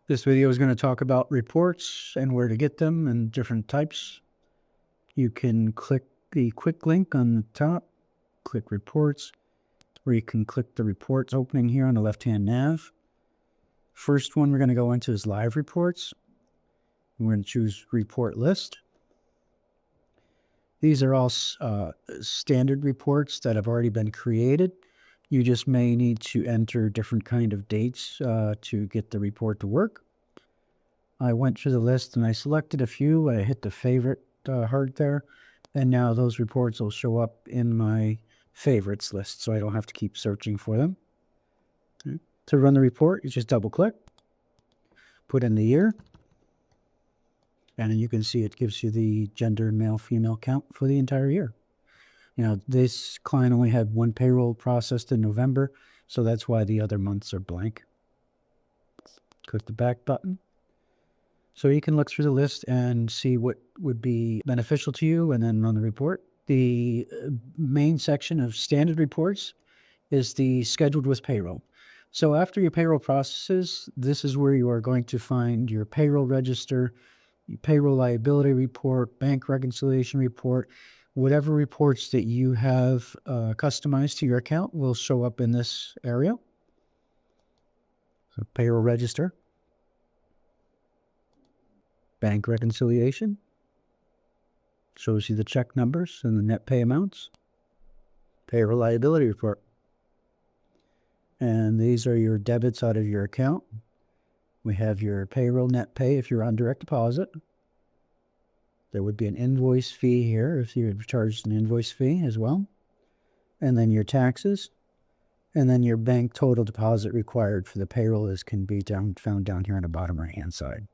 This video is going to talk about reports and where to get them and different types. You can click the quick link on the top, click reports, or you can click the reports opening here on the left-hand nav. First one we're going to go into is live reports. We're going to choose report list. These are all standard reports that have already been created. You just may need to enter different kind of dates to get the report to work. I went through the list and I selected a few. I hit the favorite heart there, and now those reports will show up in my favorites list, so I don't have to keep searching for them. Okay. To run the report, you just double click, put in the year, and then you can see it gives you the gender male-female count for the entire year. Now, this client only had one payroll processed in November, so that's why the other months are blank. Click the back button. So you can look through the list and see what would be beneficial to you and then run the report. The main section of standard reports is the scheduled with payroll. So after your payroll processes, this is where you are going to find your payroll register, your payroll liability report, bank reconciliation report. Whatever reports that you have customized to your account will show up in this area. So payroll register, bank reconciliation, shows you the check numbers and the net pay amounts, payroll liability report. And these are your debits out of your account. We have your payroll net pay if you're on direct deposit. There would be an invoice fee here if you're charged an invoice fee as well. And then your taxes. And then your bank total deposit required for the payroll can be found down here on the bottom right-hand side.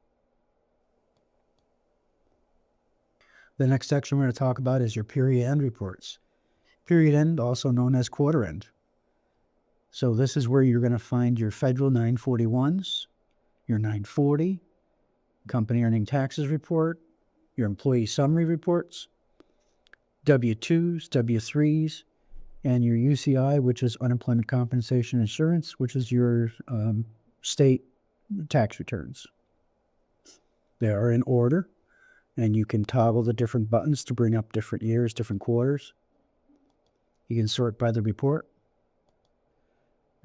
The next section we're going to talk about is your period end reports. Period end, also known as quarter end. So this is where you're going to find your federal 941s, your 940, company earning taxes report, your employee summary reports, W-2s, W-3s, and your UCI, which is unemployment compensation insurance, which is your state tax returns. They are in order, and you can toggle the different buttons to bring up different years, different quarters. You can sort by the report.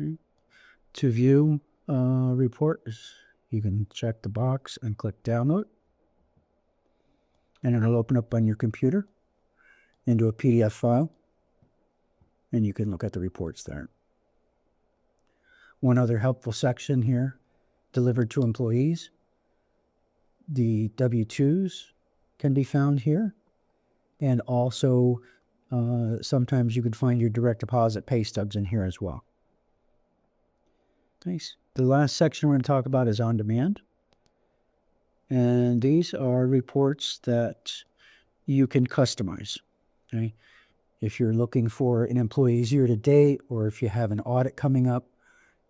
Okay. To view reports, you can check the box and click download. And it'll open up on your computer into a PDF file, and you can look at the reports there. One other helpful section here, delivered to employees. The W-2s can be found here, and also sometimes you could find your direct deposit pay stubs in here as well. Nice. The last section we're going to talk about is on demand. And these are reports that you can customize. Okay? If you're looking for an employee's year-to-date, or if you have an audit coming up,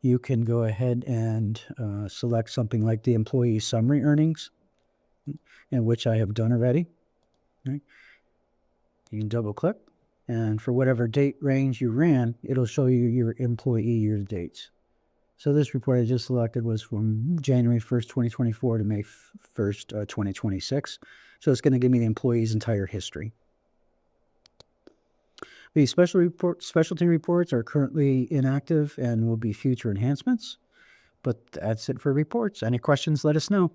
you can go ahead and select something like the employee summary earnings, and which I have done already. Okay? You can double-click, and for whatever date range you ran, it'll show you your employee year-to-dates. So this report I just selected was from January 1st, 2024 to May 1st, 2026. So it's going to give me the employee's entire history. The specialty reports are currently inactive and will be future enhancements. But that's it for reports. Any questions, let us know.